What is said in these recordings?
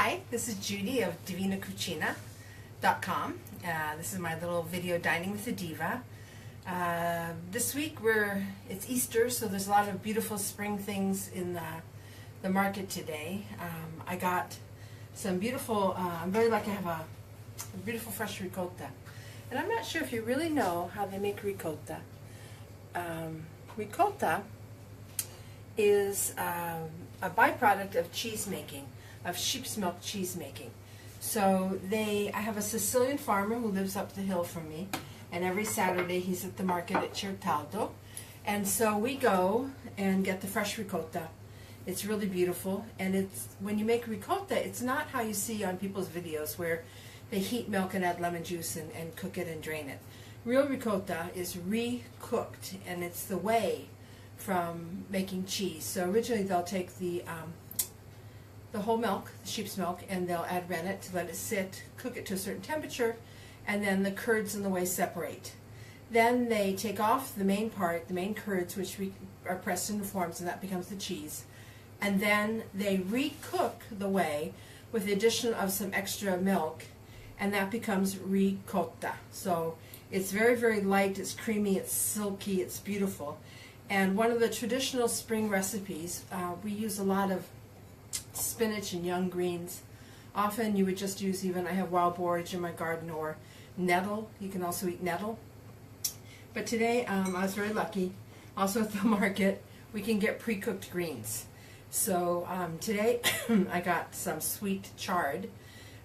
Hi, this is Judy of divinacucina.com. This is my little video dining with the Diva. This week it's Easter, so there's a lot of beautiful spring things in the market today. I got some beautiful, I'm very lucky to have a beautiful fresh ricotta. And I'm not sure if you really know how they make ricotta. Ricotta is a byproduct of cheese making, of sheep's milk cheese making. So I have a Sicilian farmer who lives up the hill from me, and every Saturday he's at the market at Certaldo. And so we go and get the fresh ricotta. It's really beautiful, and when you make ricotta, it's not how you see on people's videos where they heat milk and add lemon juice and cook it and drain it. Real ricotta is re-cooked, and it's the way from making cheese. So originally they'll take the whole milk, the sheep's milk, and they'll add rennet to let it sit, cook it to a certain temperature, and then the curds and the whey separate. Then they take off the main part, the main curds, which are pressed into forms, and that becomes the cheese. And then they re-cook the whey with the addition of some extra milk, and that becomes ricotta. So it's very, very light, it's creamy, it's silky, it's beautiful. And one of the traditional spring recipes, we use a lot of spinach and young greens. Often you would just use I have wild borage in my garden, or nettle. You can also eat nettle. But today I was very lucky. Also at the market we can get pre-cooked greens. So today I got some sweet chard,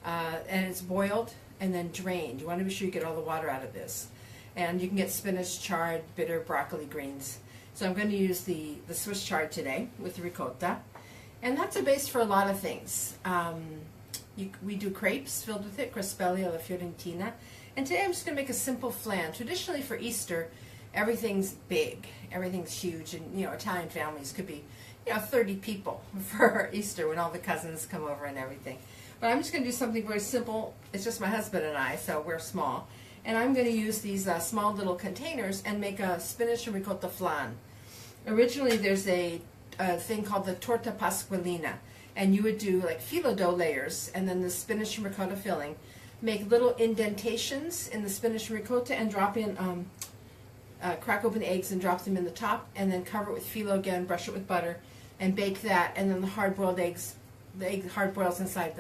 and it's boiled and then drained. You want to be sure you get all the water out of this. And you can get spinach, chard, bitter, broccoli greens. So I'm going to use the Swiss chard today with the ricotta. And that's a base for a lot of things. We do crepes filled with it, crispetti alla fiorentina. And today I'm just going to make a simple flan. Traditionally for Easter, everything's big, everything's huge, and Italian families could be 30 people for Easter when all the cousins come over and everything. But I'm just going to do something very simple. It's just my husband and I, so we're small. And I'm going to use these small little containers and make a spinach and ricotta flan. Originally there's a thing called the torta pasqualina, and you would do like phyllo dough layers and then the spinach and ricotta filling. Make little indentations in the spinach and ricotta and drop in, crack open eggs and drop them in the top, and then cover it with phyllo again, brush it with butter, and bake that, and then the hard-boiled eggs, the egg hard boils inside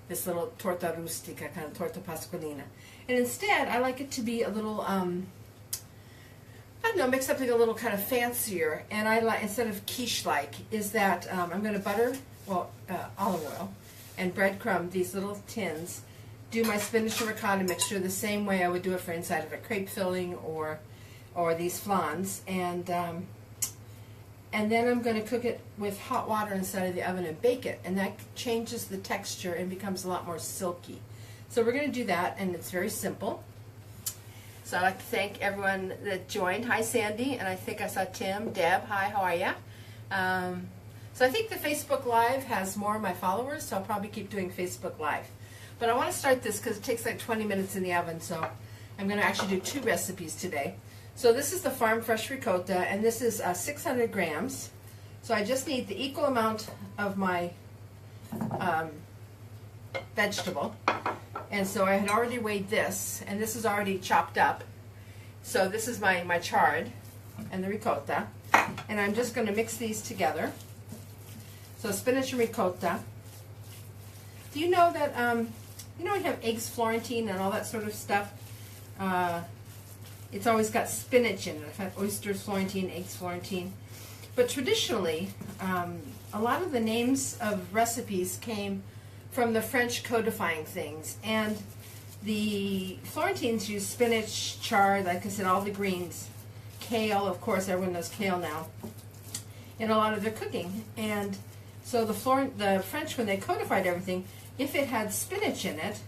this little torta rustica, kind of torta pasqualina. And instead, I like it to be a little, I don't know, make something a little kind of fancier, and I like, instead of quiche-like, is that I'm going to butter, olive oil, and breadcrumb these little tins, do my spinach and ricotta mixture the same way I would do it for inside of a crepe filling or these flans, and then I'm going to cook it with hot water inside of the oven and bake it, and that changes the texture and becomes a lot more silky. So we're going to do that, and it's very simple. So I'd like to thank everyone that joined. Hi, Sandy, and I think I saw Tim, Deb. Hi, how are ya? So I think the Facebook Live has more of my followers, so I'll probably keep doing Facebook Live. But I want to start this because it takes like 20 minutes in the oven, so I'm going to actually do 2 recipes today. So this is the farm fresh ricotta, and this is 600 grams. So I just need the equal amount of my vegetable. And so I had already weighed this, and this is already chopped up. So this is my chard and the ricotta, and I'm just going to mix these together. So spinach and ricotta. Do you know that, we have eggs Florentine and all that sort of stuff? It's always got spinach in it. I've had oysters Florentine, eggs Florentine. But traditionally, a lot of the names of recipes came from the French codifying things, and the Florentines use spinach, chard, like I said, all the greens, kale, of course, everyone knows kale now, in a lot of their cooking. And so the French, when they codified everything, if it had spinach in it,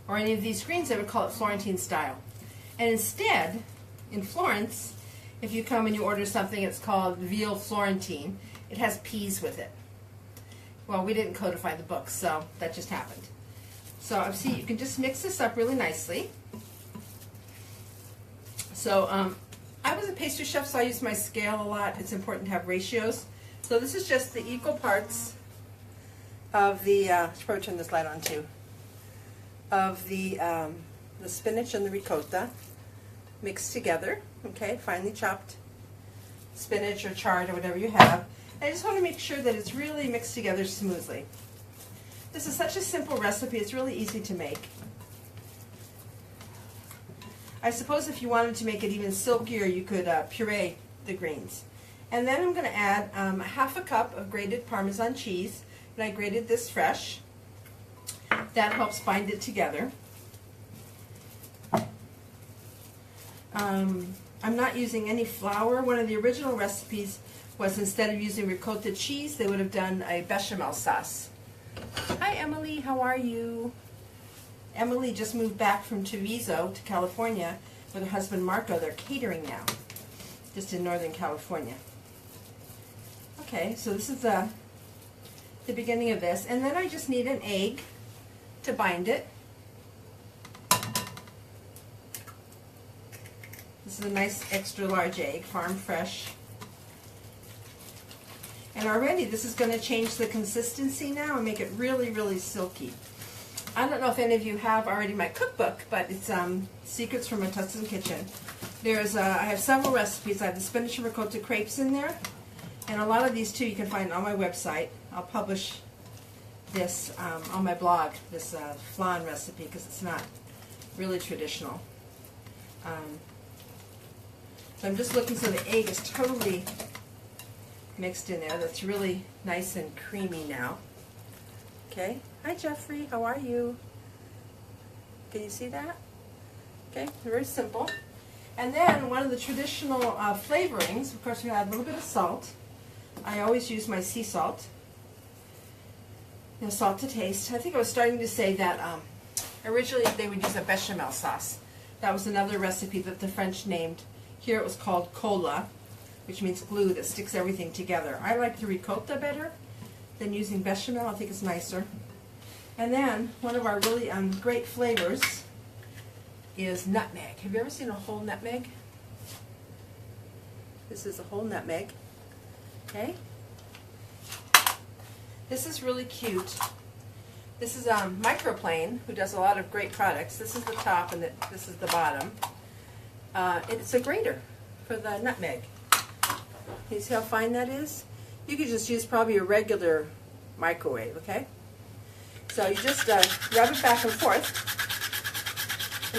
or any of these greens, they would call it Florentine style. And instead, in Florence, if you come and you order something, it's called veal Florentine. It has peas with it. Well, we didn't codify the book, so that just happened. So see, you can just mix this up really nicely. So I was a pastry chef, so I use my scale a lot. It's important to have ratios. So this is just the equal parts of the, should probably turn this light on too, of the spinach and the ricotta mixed together, okay, finely chopped spinach or chard or whatever you have. And I just want to make sure that it's really mixed together smoothly. This is such a simple recipe, it's really easy to make. I suppose if you wanted to make it even silkier, you could puree the greens. And then I'm going to add half a cup of grated Parmesan cheese, and I grated this fresh. That helps bind it together. I'm not using any flour. One of the original recipes was instead of using ricotta cheese, they would have done a bechamel sauce. Hi Emily, how are you? Emily just moved back from Treviso to California with her husband Marco. They're catering now, just in Northern California. Okay, so this is the beginning of this, and then I just need an egg to bind it. This is a nice extra large egg, farm fresh. And already this is going to change the consistency now and make it really, really silky. I don't know if any of you have already my cookbook, but it's Secrets from a Tuscan Kitchen. There's I have several recipes. I have the spinach and ricotta crepes in there, and a lot of these too you can find on my website. I'll publish this on my blog, this flan recipe, because it's not really traditional. So I'm just looking so the egg is totally mixed in there. That's really nice and creamy now. Okay. Hi Jeffrey, how are you? Can you see that? Okay, very simple. And then one of the traditional flavorings, of course, we add a little bit of salt. I always use my sea salt. Salt to taste. I think I was starting to say that originally they would use a bechamel sauce. That was another recipe that the French named. Here it was called cola, which means glue that sticks everything together. I like the ricotta better than using bechamel. I think it's nicer. And then one of our really great flavors is nutmeg. Have you ever seen a whole nutmeg? This is a whole nutmeg. Okay. This is really cute. This is Microplane, who does a lot of great products. This is the top and this is the bottom. It's a grater for the nutmeg. You see how fine that is? You could just use probably a regular microwave, okay? So you just rub it back and forth.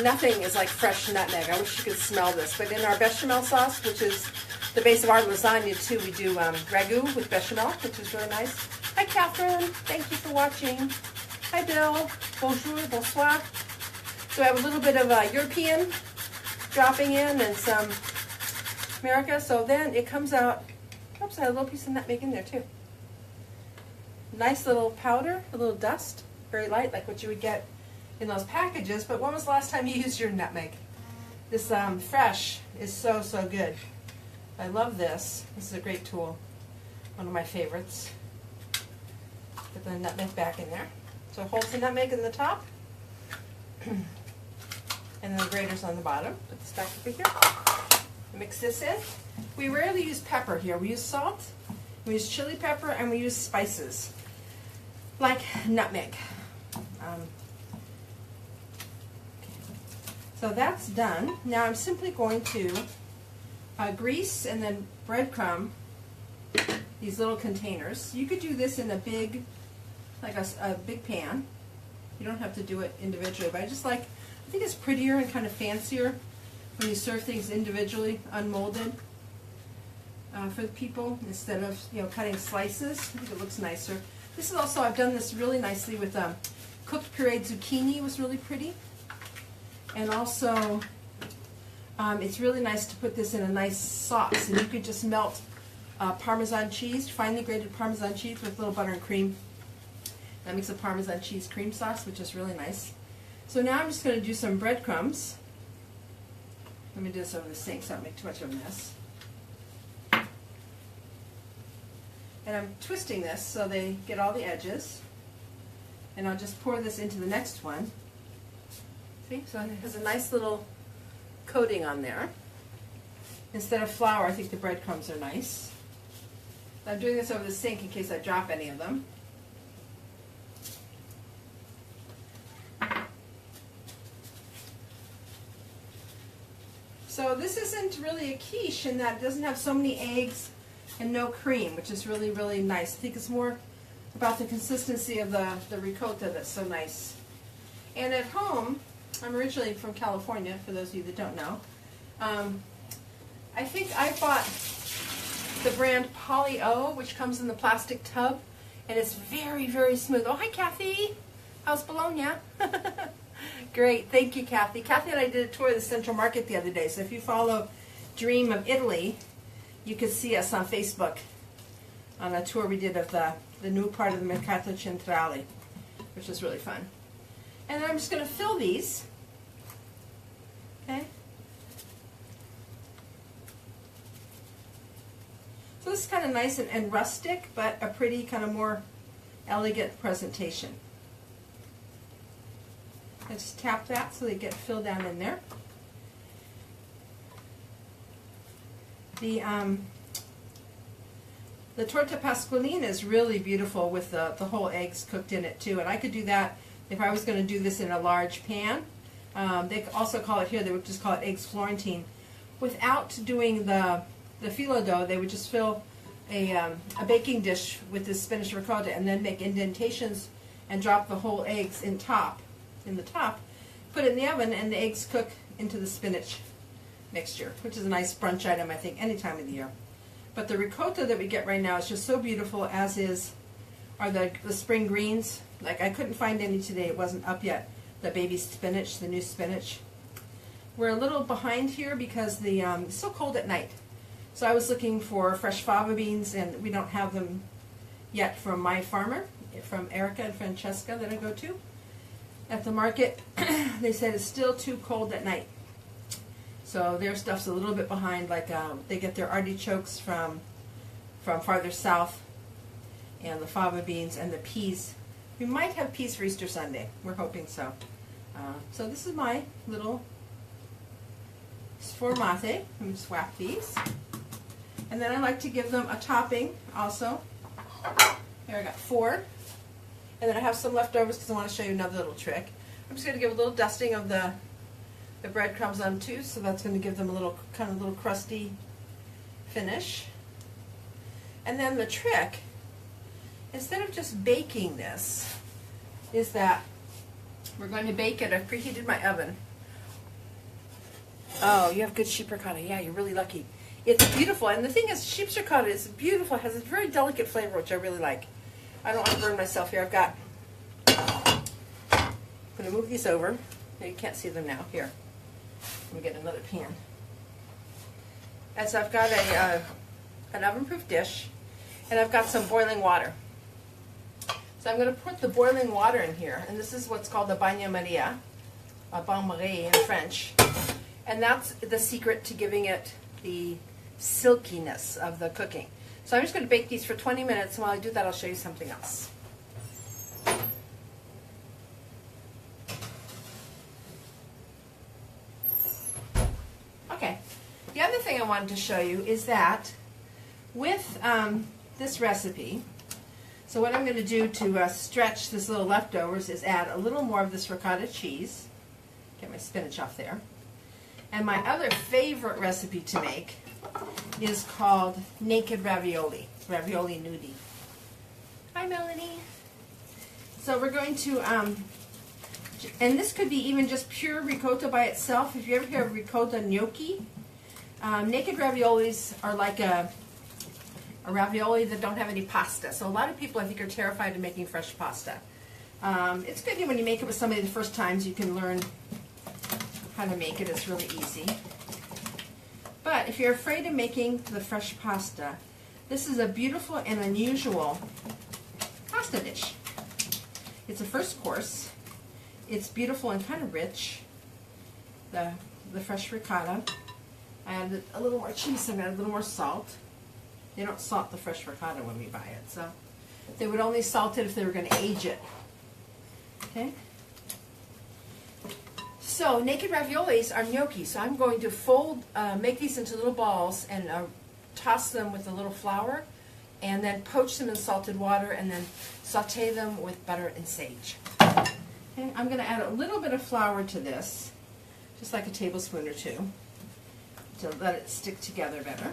Nothing is like fresh nutmeg. I wish you could smell this. But in our bechamel sauce, which is the base of our lasagna too, we do ragu with bechamel, which is really nice. Hi Catherine, thank you for watching. Hi Bill, bonjour, bonsoir. So I have a little bit of European dropping in and some America. So then it comes out, oops, I had a little piece of nutmeg in there too. Nice little powder, a little dust, very light, like what you would get in those packages. But when was the last time you used your nutmeg? This fresh is so, so good. I love this. This is a great tool. One of my favorites. Put the nutmeg back in there. So it holds the nutmeg in the top. And then the grater's on the bottom. Put this back over here. Mix this in. We rarely use pepper here. We use salt, we use chili pepper, and we use spices like nutmeg. So that's done. Now I'm simply going to grease and then breadcrumb these little containers. You could do this in a big, like a big pan. You don't have to do it individually, but I think it's prettier and kind of fancier when you serve things individually, unmolded, for the people instead of cutting slices. I think it looks nicer. This is also, I've done this really nicely with cooked pureed zucchini. Was really pretty, and also it's really nice to put this in a nice sauce. And you could just melt Parmesan cheese, finely grated Parmesan cheese with a little butter and cream. That makes a Parmesan cheese cream sauce, which is really nice. So now I'm just going to do some breadcrumbs. Let me do this over the sink so I don't make too much of a mess. And I'm twisting this so they get all the edges. And I'll just pour this into the next one. See? So it has a nice little coating on there. Instead of flour, I think the breadcrumbs are nice. I'm doing this over the sink in case I drop any of them. So this isn't really a quiche in that it doesn't have so many eggs and no cream, which is really, really nice. I think it's more about the consistency of the ricotta that's so nice. And at home, I'm originally from California, for those of you that don't know. I think I bought the brand Polly-O, which comes in the plastic tub, and it's very, very smooth. Oh, hi, Kathy. How's Bologna? Great. Thank you, Kathy. Kathy and I did a tour of the Central Market the other day, so if you follow Dream of Italy, you could see us on Facebook on a tour we did of the new part of the Mercato Centrale, which was really fun. And then I'm just going to fill these. Okay. So this is kind of nice and rustic, but a pretty kind of more elegant presentation. I just tap that so they get filled down in there. The torta pasqualina is really beautiful with the whole eggs cooked in it too, and I could do that if I was going to do this in a large pan. They also call it here, they would just call it eggs Florentine. Without doing the phyllo dough, they would just fill a baking dish with this spinach ricotta and then make indentations and drop the whole eggs in the top, put it in the oven, and the eggs cook into the spinach mixture, which is a nice brunch item, I think, any time of the year. But the ricotta that we get right now is just so beautiful, as are the spring greens. Like, I couldn't find any today. It wasn't up yet. The baby spinach, the new spinach. We're a little behind here because it's so cold at night. So I was looking for fresh fava beans, and we don't have them yet from my farmer, from Erica and Francesca that I go to at the market. They said it's still too cold at night. So their stuff's a little bit behind. Like they get their artichokes from farther south, and the fava beans and the peas. We might have peas for Easter Sunday. We're hoping so. So this is my little sformate. I'm going to swap these. And then I like to give them a topping also. Here I got 4. And then I have some leftovers because I want to show you another little trick. I'm just going to give a little dusting of the breadcrumbs on too, so that's going to give them a little kind of little crusty finish. And then the trick, instead of just baking this, is that we're going to bake it. I've preheated my oven. Oh, you have good sheep ricotta. Yeah, you're really lucky. It's beautiful, and the thing is, sheep's ricotta is beautiful. It has a very delicate flavor, which I really like. I don't want to burn myself here. I'm going to move these over. You can't see them now. Here, let me get another pan. And so I've got an oven-proof dish, and I've got some boiling water. So I'm going to put the boiling water in here, and this is what's called the bain marie, bain-marie in French, and that's the secret to giving it the silkiness of the cooking. So I'm just going to bake these for 20 minutes, and while I do that, I'll show you something else. Okay, the other thing I wanted to show you is that with this recipe, so what I'm going to do to stretch this little leftovers is add a little more of this ricotta cheese. Get my spinach off there. And my other favorite recipe to make is called naked ravioli, Ravioli Gnudi. Hi, Melanie. So we're going to, and this could be even just pure ricotta by itself. If you ever hear of ricotta gnocchi, naked raviolis are like a ravioli that don't have any pasta. So a lot of people, I think, are terrified of making fresh pasta. It's good when you make it with somebody the first times, you can learn how to make it. It's really easy. But if you're afraid of making the fresh pasta, this is a beautiful and unusual pasta dish. It's a first course. It's beautiful and kind of rich. The fresh ricotta. I added a little more cheese, so I added a little more salt. They don't salt the fresh ricotta when we buy it, so they would only salt it if they were going to age it. Okay. So naked raviolis are gnocchi. So I'm going to make these into little balls and toss them with a little flour, and then poach them in salted water, and then saute them with butter and sage. Okay. I'm going to add a little bit of flour to this, just like a tablespoon or two. to let it stick together better.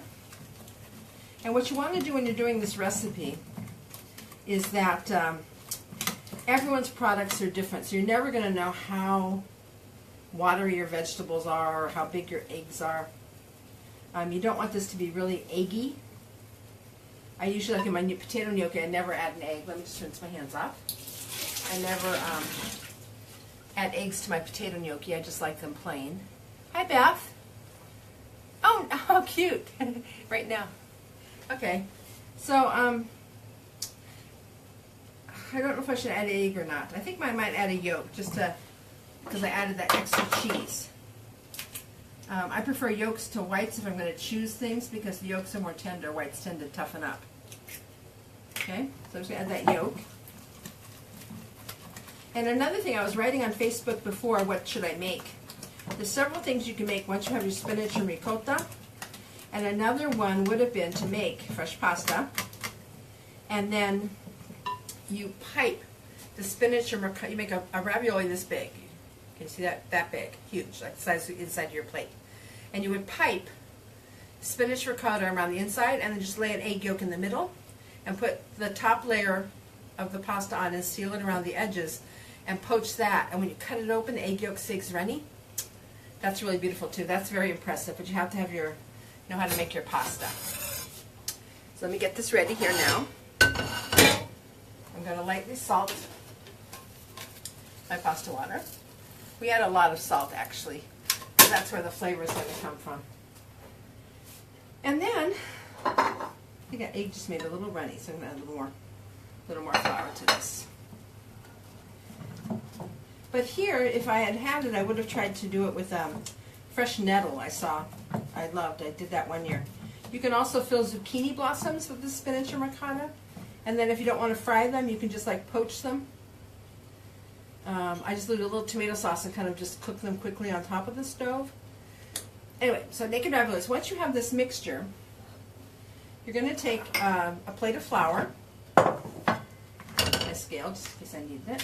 And what you want to do when you're doing this recipe is that everyone's products are different, so you're never going to know how watery your vegetables are or how big your eggs are. You don't want this to be really eggy. I usually, like in my potato gnocchi, I never add an egg. Let me just rinse my hands off. I never add eggs to my potato gnocchi. I just like them plain. Hi, Beth. Oh, how cute. Right now. Okay. So, I don't know if I should add an egg or not. I think I might add a yolk just to, because I added that extra cheese. I prefer yolks to whites if I'm going to choose things because the yolks are more tender. Whites tend to toughen up. Okay, so I'm just going to add that yolk. And another thing, I was writing on Facebook before, what should I make? There's several things you can make once you have your spinach and ricotta. And another one would have been to make fresh pasta. And then you pipe the spinach and ricotta. You make a ravioli this big. Can you see that? That big. Huge, like the size inside your plate. And you would pipe spinach ricotta around the inside and then just lay an egg yolk in the middle and put the top layer of the pasta on and seal it around the edges and poach that. And when you cut it open, the egg yolk stays runny. That's really beautiful too. That's very impressive, but you have to have know how to make your pasta. So let me get this ready here now. I'm going to lightly salt my pasta water. We add a lot of salt actually. That's where the flavor is going to come from. And then, I think that egg just made it a little runny, so I'm going to add a little more flour to this. But here, if I had had it, I would have tried to do it with fresh nettle I loved. I did that one year. You can also fill zucchini blossoms with the spinach and ricotta. And then if you don't want to fry them, you can just like poach them. I just do a little tomato sauce and kind of just cook them quickly on top of the stove. Anyway, so naked raviolis. Once you have this mixture, you're going to take a plate of flour. My scale, just in case I need it.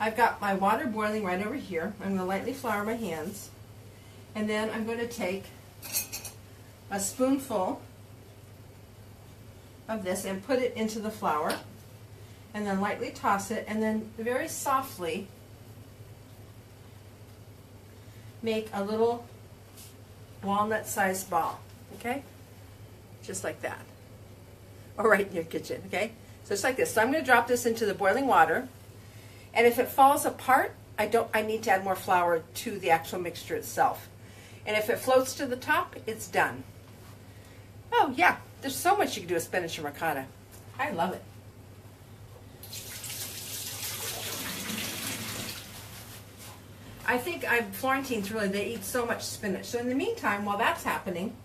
I've got my water boiling right over here. I'm going to lightly flour my hands. And then I'm going to take a spoonful of this and put it into the flour. And then lightly toss it, and then very softly make a little walnut-sized ball, okay? Just like that. Or right in your kitchen, okay? So it's like this. So I'm going to drop this into the boiling water, and if it falls apart, I need to add more flour to the actual mixture itself. And if it floats to the top, it's done. Oh yeah, there's so much you can do with spinach and ricotta. I love it. I think Florentines really, they eat so much spinach. So in the meantime, while that's happening,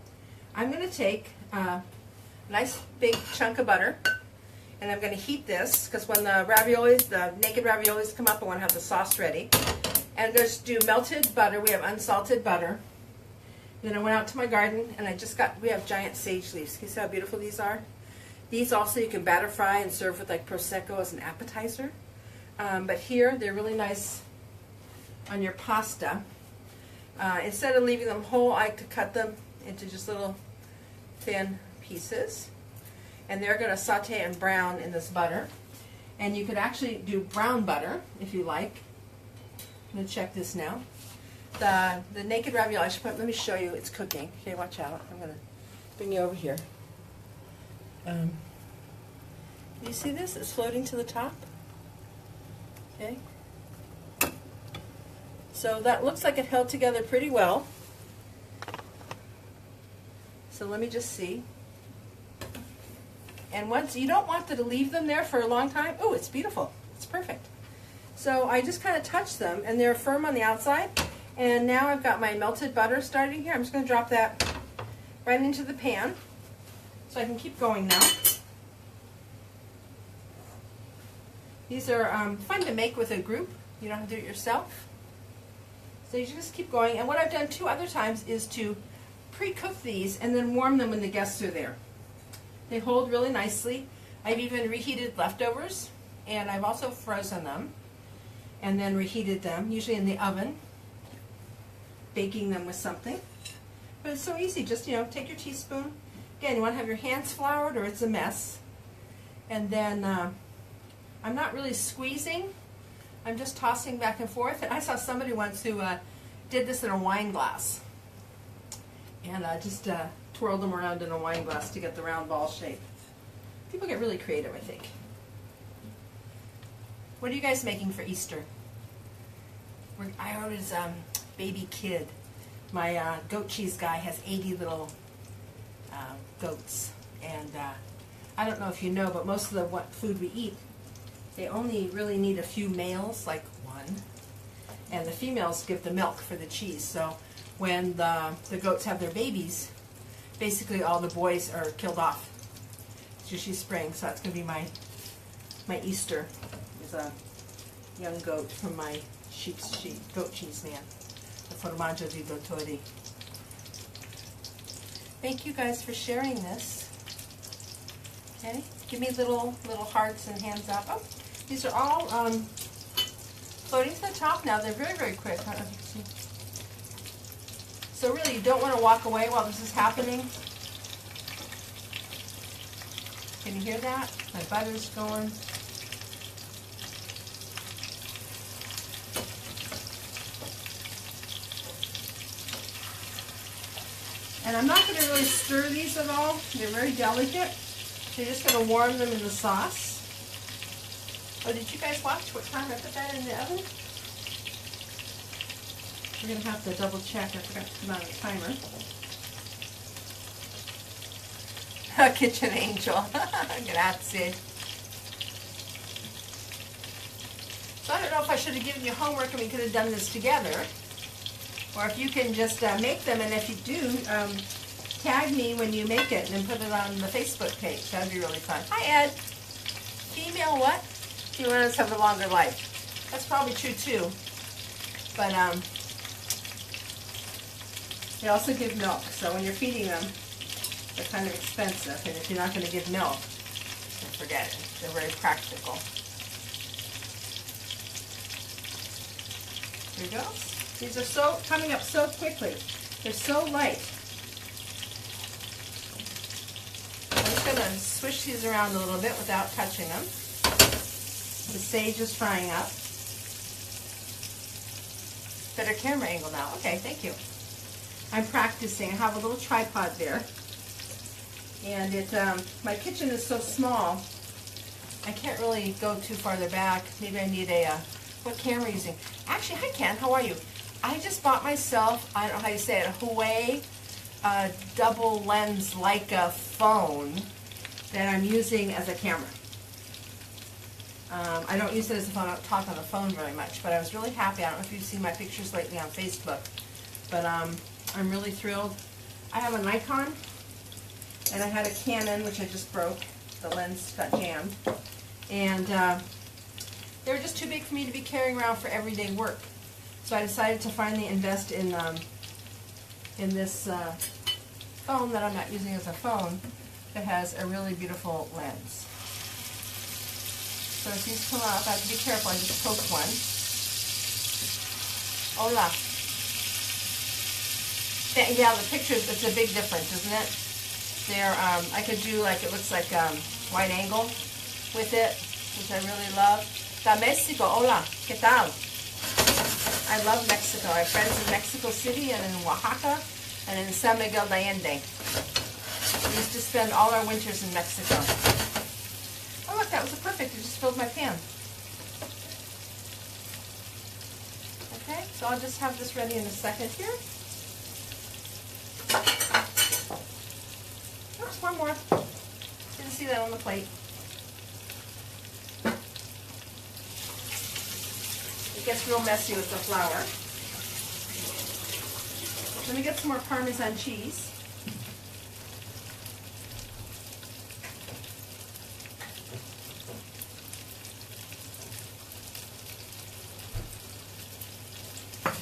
I'm going to take a nice big chunk of butter, and I'm going to heat this, because when the raviolis, the naked raviolis come up, I want to have the sauce ready. And just do melted butter. We have unsalted butter. Then I went out to my garden, and we have giant sage leaves. Can you see how beautiful these are? These also you can batter fry and serve with like Prosecco as an appetizer. But here, they're really nice on your pasta. Instead of leaving them whole, I like to cut them into just little thin pieces. And they're going to saute and brown in this butter. And you could actually do brown butter if you like. I'm going to check this now. The naked ravioli, let me show you, it's cooking. Okay, watch out. I'm going to bring you over here. You see this? It's floating to the top. Okay. So that looks like it held together pretty well. So let me just see. And once, you don't want to leave them there for a long time. Oh, it's beautiful. It's perfect. So I just kind of touch them, and they're firm on the outside. And now I've got my melted butter starting here. I'm just going to drop that right into the pan so I can keep going now. These are fun to make with a group. You don't have to do it yourself. So you just keep going. And what I've done 2 other times is to pre-cook these and then warm them when the guests are there. They hold really nicely. I've even reheated leftovers, and I've also frozen them and then reheated them, usually in the oven, baking them with something. But it's so easy. Just, take your teaspoon. Again, you want to have your hands floured or it's a mess. And then I'm not really squeezing. I'm just tossing back and forth. And I saw somebody once who did this in a wine glass. And just twirled them around in a wine glass to get the round ball shape. People get really creative, I think. What are you guys making for Easter? I was baby kid. My goat cheese guy has 80 little goats. And I don't know if you know, but most of the food we eat, they only really need a few males, like one. And the females give the milk for the cheese. So when the goats have their babies, basically all the boys are killed off. It's usually spring, so that's going to be my Easter. Is a young goat from my goat cheese man, the Formaggio di Dottori. Thank you guys for sharing this. Okay, give me little hearts and hands up. Oh, these are all floating to the top now. They're very, very quick. I don't know if you can see. So really, you don't want to walk away while this is happening. Can you hear that? My butter's going. And I'm not going to really stir these at all. They're very delicate. So you're just going to warm them in the sauce. Oh, did you guys watch what time I put that in the oven? We're going to have to double check. I forgot to come out of the timer. Kitchen angel. Grazie. So I don't know if I should have given you homework and we could have done this together. Or if you can just make them, and if you do, tag me when you make it and put it on the Facebook page. That would be really fun. Hi, Ed. Female what? Females have a longer life. That's probably true too. But they also give milk. So when you're feeding them, they're kind of expensive. And if you're not going to give milk, then forget it. They're very practical. There you go. These are coming up so quickly. They're so light. I'm just going to swish these around a little bit without touching them. The sage is frying up. Better camera angle now. Okay, thank you. I'm practicing. I have a little tripod there. And my kitchen is so small, I can't really go too farther back. Maybe I need what camera are you using? Actually, hi Ken, how are you? I just bought myself, I don't know how you say it, a Huawei double lens Leica phone that I'm using as a camera. I don't use it as a phone, I don't talk on the phone very much, but I was really happy. I don't know if you've seen my pictures lately on Facebook, but I'm really thrilled. I have a Nikon, and I had a Canon, which I just broke. The lens got jammed. And they were just too big for me to be carrying around for everyday work. So I decided to finally invest in this phone that I'm not using as a phone that has a really beautiful lens. So as these come up, I have to be careful. I just poked one. Hola. Yeah, the pictures, it's a big difference, isn't it? There, I could do like, it looks like wide angle with it, which I really love. Da Mexico, hola, ¿qué tal? I love Mexico. I have friends in Mexico City and in Oaxaca and in San Miguel de Allende. We used to spend all our winters in Mexico. Oh look, that was perfect. It just filled my pan. Okay, so I'll just have this ready in a second here. Oops, one more. Didn't see that on the plate. It gets real messy with the flour. Let me get some more Parmesan cheese.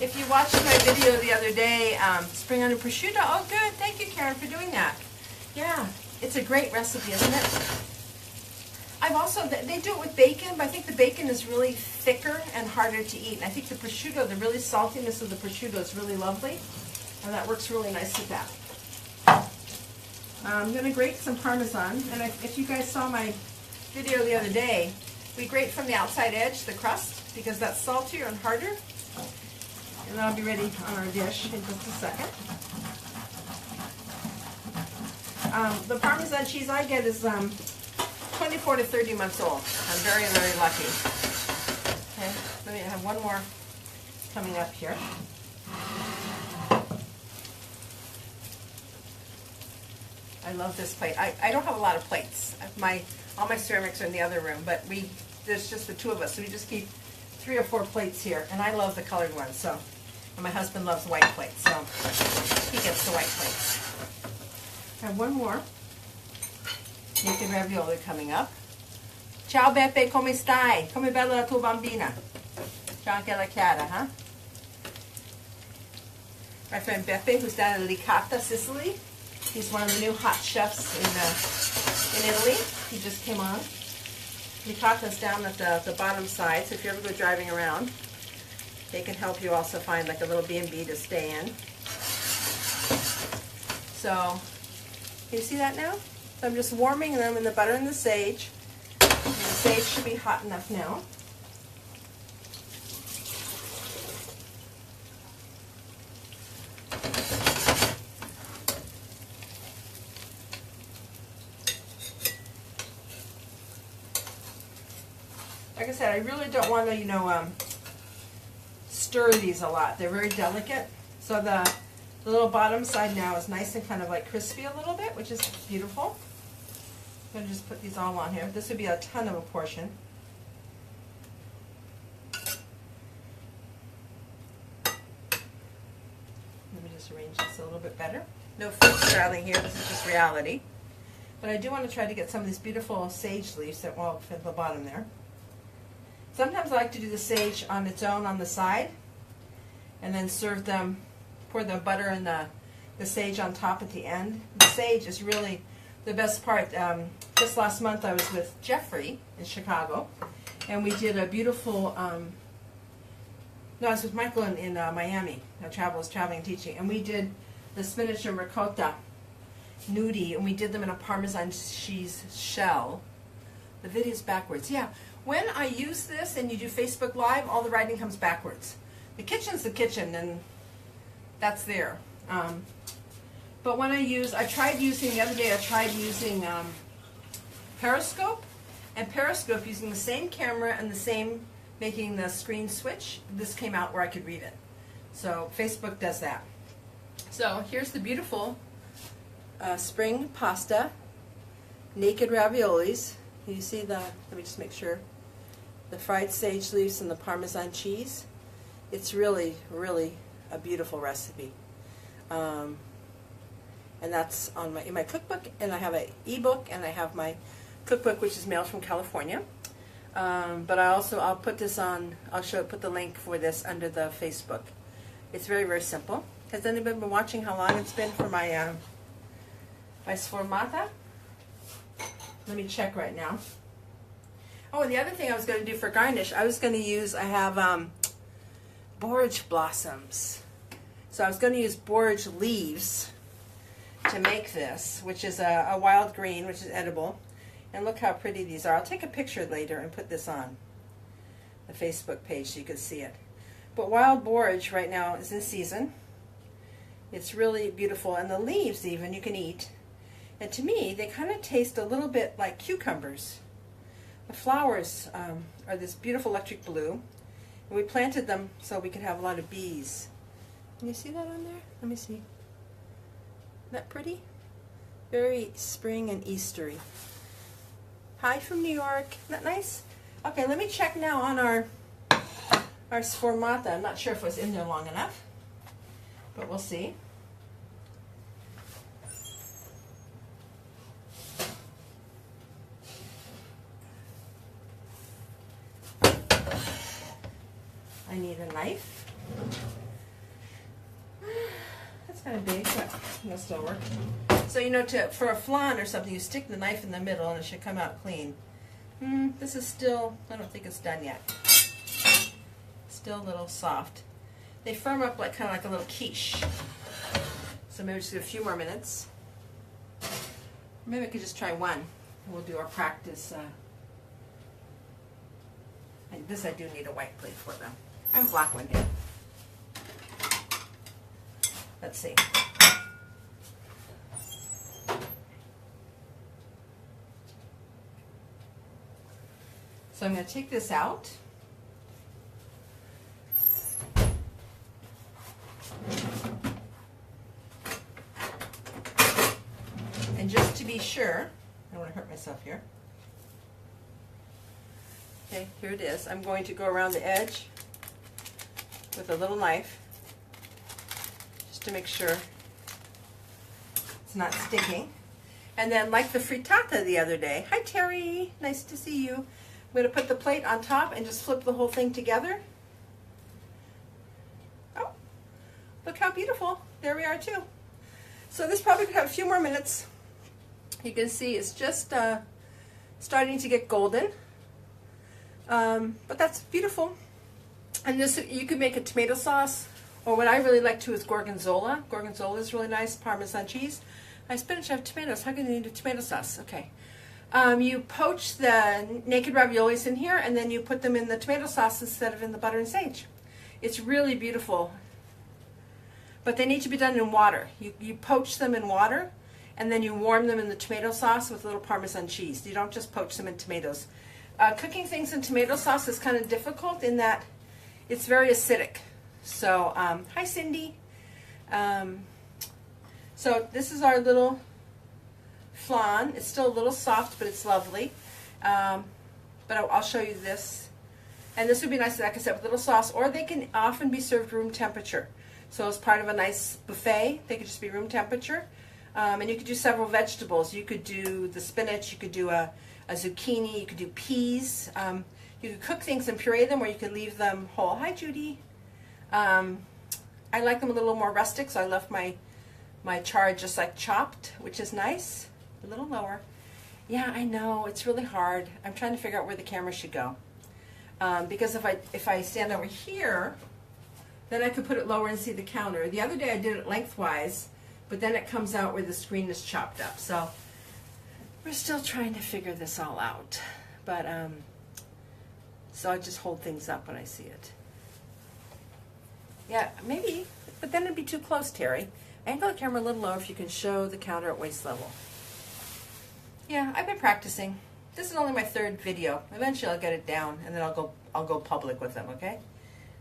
If you watched my video the other day, spring onion prosciutto, oh good, thank you Karen for doing that. Yeah, it's a great recipe, isn't it? I've also, they do it with bacon, but I think the bacon is really thicker and harder to eat. And I think the prosciutto, the really saltiness of the prosciutto is really lovely. And that works really nice with that. I'm going to grate some Parmesan. And if you guys saw my video the other day, we grate from the outside edge, the crust, because that's saltier and harder. And that'll be ready on our dish in just a second. The Parmesan cheese I get is 24 to 30 months old. I'm very, very lucky. Okay, let me have one more coming up here. I love this plate. I don't have a lot of plates. All my ceramics are in the other room, but there's just the two of us, so we just keep 3 or 4 plates here, and I love the colored ones. So, and my husband loves white plates, so he gets the white plates. I have one more naked ravioli coming up. Ciao Beppe, come stai? Come bella la tua bambina? Ciao anche la Chiara, huh? My friend Beppe, who's down in Ricotta, Sicily. He's one of the new hot chefs in Italy. He just came on. Ricotta's down at the bottom side, so if you ever go driving around, they can help you also find like a little B&B to stay in. So, can you see that now? So I'm just warming them in the butter and the sage. And the sage should be hot enough now. Like I said, I really don't want to, stir these a lot. They're very delicate. So the little bottom side now is nice and kind of like crispy a little bit, which is beautiful. I'm going to just put these all on here. This would be a ton of a portion. Let me just arrange this a little bit better. No food styling here. This is just reality. But I do want to try to get some of these beautiful sage leaves that will fit the bottom there. Sometimes I like to do the sage on its own on the side and then serve them, pour the butter and the sage on top at the end. The sage is really the best part. Just last month I was with Jeffrey in Chicago, and we did a beautiful, no, I was with Michael in Miami. I was traveling and teaching, and we did the spinach and ricotta gnudi, and we did them in a Parmesan cheese shell. The video's backwards. Yeah. When I use this and you do Facebook Live, all the writing comes backwards. The kitchen's the kitchen, and that's there. But when I tried using Periscope, and Periscope using the same camera and the same, making the screen switch, this came out where I could read it. So Facebook does that. So here's the beautiful spring pasta, naked raviolis. You see let me just make sure, the fried sage leaves and the Parmesan cheese. It's really, really a beautiful recipe. And that's on in my cookbook, and I have an ebook, and I have my cookbook, which is mailed from California. But I'll put this on, put the link for this under the Facebook. It's very, very simple. Has anybody been watching how long it's been for my my sformata? Let me check right now. Oh, and the other thing I was going to do for garnish, I have borage blossoms. So I was going to use borage leaves to make this, which is a wild green, which is edible. And look how pretty these are. I'll take a picture later and put this on the Facebook page so you can see it. But wild borage right now is in season. It's really beautiful, and the leaves even you can eat. And to me, they kind of taste a little bit like cucumbers. The flowers are this beautiful electric blue, and we planted them so we could have a lot of bees. Can you see that on there? Let me see. Isn't that pretty? Very spring and Eastery. Hi from New York. Isn't that nice? Okay, let me check now on our sformata. I'm not sure if it was in there long enough, but we'll see. I need a knife. That's kind of big, but it'll still work. So for a flan or something, you stick the knife in the middle and it should come out clean. This is still, I don't think it's done yet. Still a little soft. They firm up kind of like a little quiche. So maybe just do a few more minutes. Maybe I could just try one. We'll do our practice. And this I do need a white plate for them. I have a black one here. Let's see. So I'm going to take this out. And just to be sure, I don't want to hurt myself here. Okay, here it is. I'm going to go around the edge with a little knife just to make sure it's not sticking. And then, like the frittata the other day, hi Terry, nice to see you. I'm going to put the plate on top and just flip the whole thing together. Oh, look how beautiful. There we are too. So this probably could have a few more minutes. You can see it's just starting to get golden. But that's beautiful. And this, you could make a tomato sauce, or what I really like to is gorgonzola. Gorgonzola is really nice, Parmesan cheese. I spinach, I have tomatoes. How can you need a tomato sauce? Okay. You poach the naked raviolis in here, and then you put them in the tomato sauce instead of in the butter and sage. It's really beautiful. But they need to be done in water. You poach them in water, and then you warm them in the tomato sauce with a little Parmesan cheese. You don't just poach them in tomatoes. Cooking things in tomato sauce is kind of difficult in that it's very acidic. So, hi Cindy. So this is our little flan. It's still a little soft, but it's lovely. But I'll show you this. And this would be nice, like I said, with a little sauce, or they can often be served room temperature. So as part of a nice buffet, they could just be room temperature. And you could do several vegetables. You could do the spinach, you could do a zucchini, you could do peas. You could cook things and puree them, or you could leave them whole. Hi, Judy. I like them a little more rustic, so I left my chard just like chopped, which is nice. A little lower. Yeah, I know, it's really hard. I'm trying to figure out where the camera should go. Because if I stand over here, then I could put it lower and see the counter. The other day I did it lengthwise, but then it comes out where the screen is chopped up. So we're still trying to figure this all out. But, so I just hold things up when I see it. Yeah, maybe, but then it'd be too close, Terry. Angle the camera a little lower if you can show the counter at waist level. Yeah, I've been practicing. This is only my third video. Eventually I'll get it down, and then I'll go public with them, okay?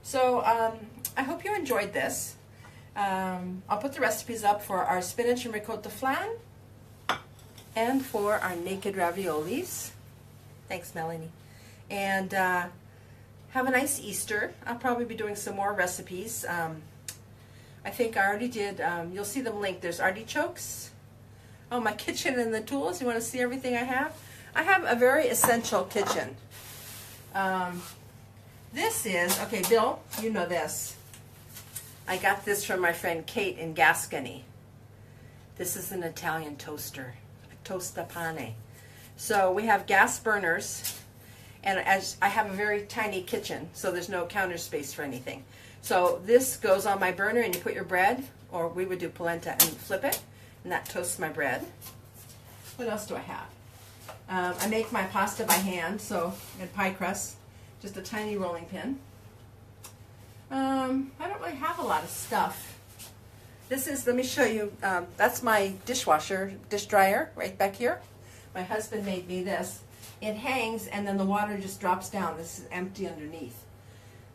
So, I hope you enjoyed this. I'll put the recipes up for our spinach and ricotta flan and for our naked raviolis. Thanks, Melanie. And have a nice Easter. I'll probably be doing some more recipes. I think I already did, you'll see them linked. There's artichokes. Oh, my kitchen and the tools. You want to see everything I have? I have a very essential kitchen. This is, okay, Bill, you know this. I got this from my friend Kate in Gascony. This is an Italian toaster, a tostapane. So we have gas burners, and as I have a very tiny kitchen, so there's no counter space for anything. So this goes on my burner, and you put your bread, or we would do polenta, and flip it, and that toasts my bread. What else do I have? I make my pasta by hand, so I had pie crust, just a tiny rolling pin. I don't really have a lot of stuff. This is, let me show you, that's my dishwasher, dish dryer, right back here. My husband made me this. It hangs, and then the water just drops down. This is empty underneath.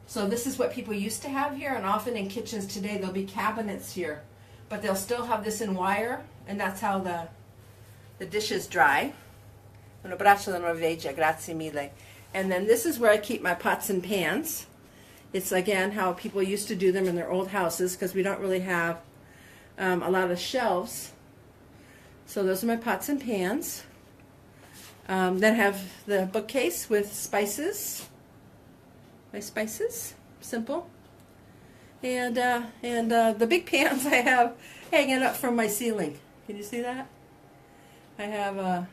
So this is what people used to have here, and often in kitchens today there'll be cabinets here, but they'll still have this in wire, and that's how the dishes dry. Un abbraccio da Norvegia, grazie mille. And then this is where I keep my pots and pans. It's again how people used to do them in their old houses, because we don't really have a lot of shelves. So those are my pots and pans. Then I have the bookcase with spices. My spices, simple. And the big pans I have hanging up from my ceiling. Can you see that? I have a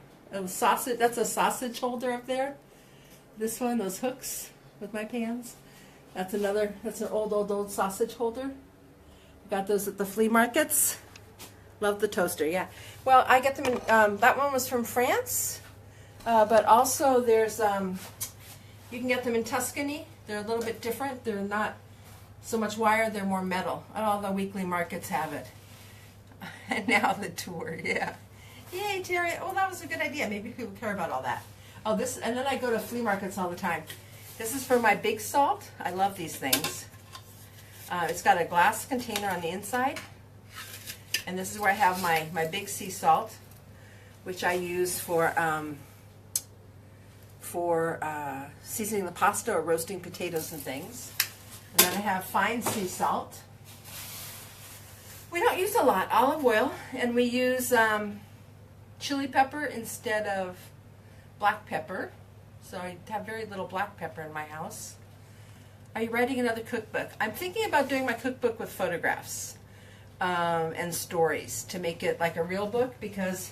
sausage, that's a sausage holder up there. This one, those hooks with my pans. That's an old sausage holder. Got those at the flea markets. Love the toaster, yeah. Well, I get them in, that one was from France, but also there's, you can get them in Tuscany. They're a little bit different. They're not so much wire, they're more metal. All the weekly markets have it. And now the tour, yeah. Yay, Terry. Oh, that was a good idea. Maybe people care about all that. Oh, this, and then I go to flea markets all the time. This is for my big salt. I love these things. It's got a glass container on the inside. And this is where I have my big sea salt, which I use for seasoning the pasta or roasting potatoes and things. And then I have fine sea salt. We don't use a lot. Olive oil, and we use chili pepper instead of black pepper. So I have very little black pepper in my house. Are you writing another cookbook? I'm thinking about doing my cookbook with photographs and stories to make it like a real book, because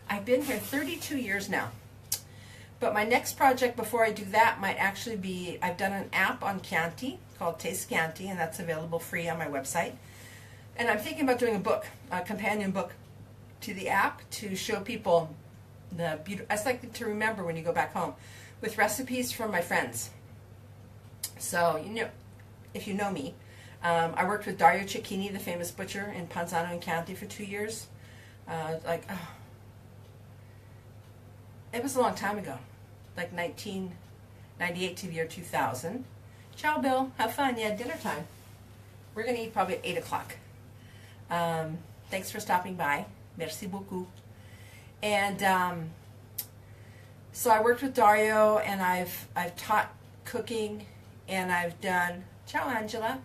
I've been here 32 years now. But my next project before I do that might actually be, I've done an app on Chianti called Taste Chianti, and that's available free on my website. And I'm thinking about doing a book, a companion book to the app, to show people the beauty. It's like to remember when you go back home, with recipes from my friends. So, you know, if you know me, I worked with Dario Cecchini, the famous butcher in Panzano and Chianti, for 2 years. It was a long time ago, like 1998 to the year 2000. Ciao, Bill. Have fun. Yeah, dinner time. We're going to eat probably at 8 o'clock. Thanks for stopping by. Merci beaucoup. And so I worked with Dario, and I've taught cooking, and I've done. Ciao, Angela.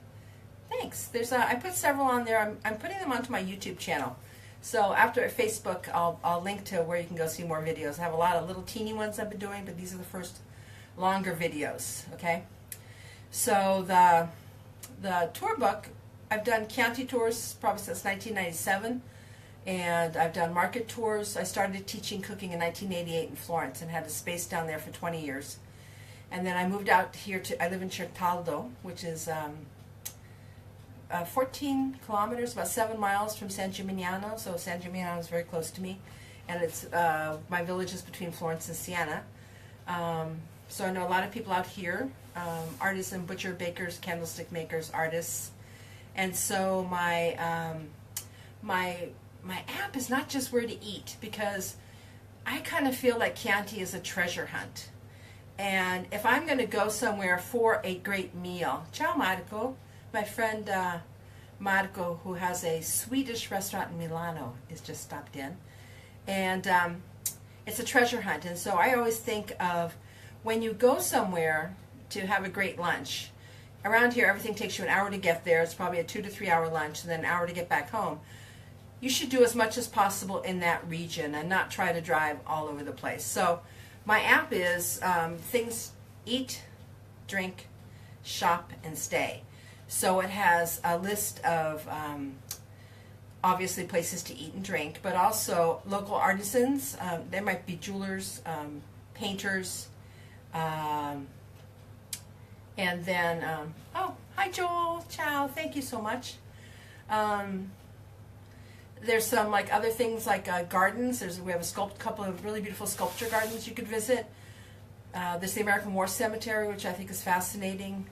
Thanks. There's I put several on there. I'm putting them onto my YouTube channel. So after at Facebook, I'll link to where you can go see more videos. I have a lot of little teeny ones I've been doing, but these are the first longer videos. Okay. So the tour book, I've done Chianti tours probably since 1997, and I've done market tours. I started teaching cooking in 1988 in Florence and had a space down there for 20 years. And then I moved out here I live in Certaldo, which is 14 kilometers, about 7 miles from San Gimignano. So San Gimignano is very close to me, and it's my village is between Florence and Siena. So I know a lot of people out here, artisan butcher, bakers, candlestick makers, artists. And so my app is not just where to eat, because I kind of feel like Chianti is a treasure hunt. And if I'm going to go somewhere for a great meal, ciao Marco, my friend Marco, who has a Swedish restaurant in Milano, is just stopped in. And it's a treasure hunt. And so I always think of when you go somewhere to have a great lunch. Around here, everything takes you an hour to get there. It's probably a 2 to 3 hour lunch, and then an hour to get back home. You should do as much as possible in that region and not try to drive all over the place. So my app is things: eat, drink, shop, and stay. So it has a list of obviously places to eat and drink, but also local artisans. There might be jewelers, painters, and then, oh, hi Joel, ciao, thank you so much. There's some like other things like gardens. We have a couple of really beautiful sculpture gardens you could visit. There's the American War Cemetery, which I think is fascinating.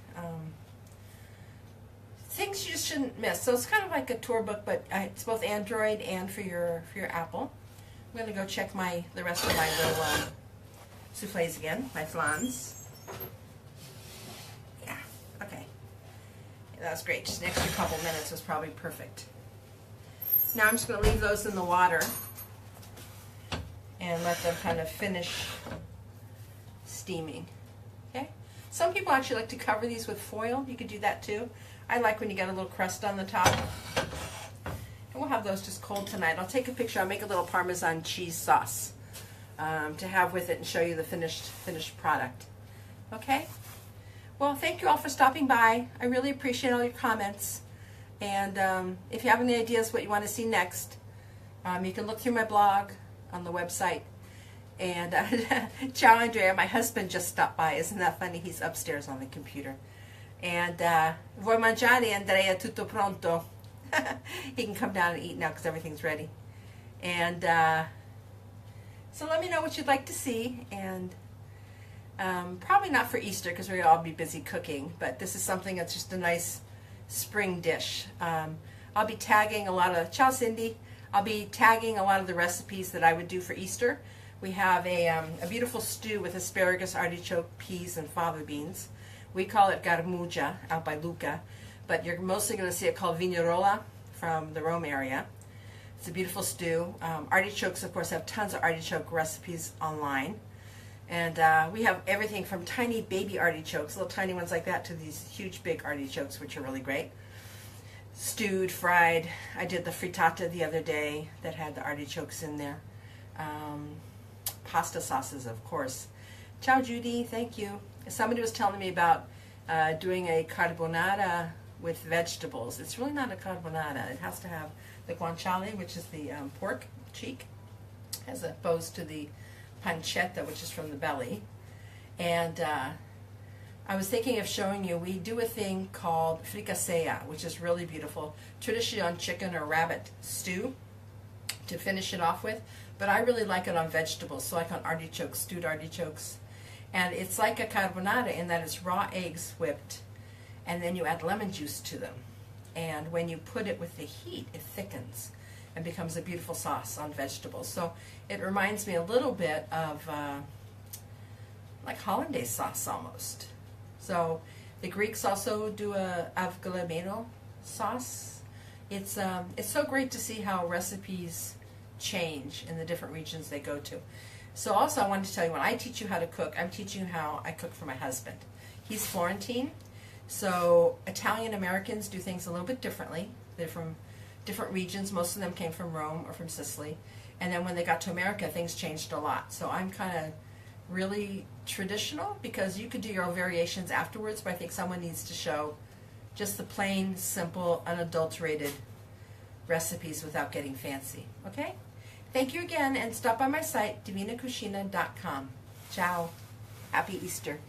Things you just shouldn't miss. So it's kind of like a tour book, but it's both Android and for your Apple. I'm going to go check the rest of my little souffles again, my flans. Yeah, okay. Yeah, that was great. Just an extra couple minutes was probably perfect. Now I'm just going to leave those in the water and let them kind of finish steaming. Okay. Some people actually like to cover these with foil. You could do that too. I like when you get a little crust on the top. And we'll have those just cold tonight. I'll take a picture. I'll make a little Parmesan cheese sauce to have with it and show you the finished product. Okay? Well, thank you all for stopping by. I really appreciate all your comments. And if you have any ideas what you want to see next, you can look through my blog on the website. And ciao Andrea, my husband just stopped by. Isn't that funny? He's upstairs on the computer. And vuoi mangiare Andrea, tutto pronto? He can come down and eat now because everything's ready. And so let me know what you'd like to see. And probably not for Easter because we're going to all be busy cooking, but this is something that's just a nice spring dish. I'll be tagging a lot of, ciao Cindy, I'll be tagging a lot of the recipes that I would do for Easter. We have a beautiful stew with asparagus, artichoke, peas, and fava beans. We call it garmuja out by Lucca, but you're mostly going to see it called vignerola from the Rome area. It's a beautiful stew. Artichokes, of course, have tons of artichoke recipes online. And we have everything from tiny baby artichokes, little tiny ones like that, to these huge big artichokes, which are really great. Stewed, fried. I did the frittata the other day that had the artichokes in there. Pasta sauces, of course. Ciao, Judy. Thank you. Somebody was telling me about doing a carbonara with vegetables. It's really not a carbonara. It has to have the guanciale, which is the pork cheek, as opposed to the pancetta, which is from the belly. And I was thinking of showing you, we do a thing called fricassea, which is really beautiful. Traditionally on chicken or rabbit stew to finish it off with, but I really like it on vegetables, so like on artichokes, stewed artichokes. And it's like a carbonara in that it's raw eggs whipped, and then you add lemon juice to them. And when you put it with the heat, it thickens and becomes a beautiful sauce on vegetables. So it reminds me a little bit of like hollandaise sauce almost. So the Greeks also do a avgolemono sauce. It's so great to see how recipes change in the different regions they go to. So also I wanted to tell you, when I teach you how to cook, I'm teaching you how I cook for my husband. He's Florentine, so Italian Americans do things a little bit differently. They're from different regions. Most of them came from Rome or from Sicily. And then when they got to America, things changed a lot. So I'm kind of really traditional, because you could do your own variations afterwards, but I think someone needs to show just the plain, simple, unadulterated recipes without getting fancy. Okay? Thank you again, and stop by my site, divinacucina.com. Ciao. Happy Easter.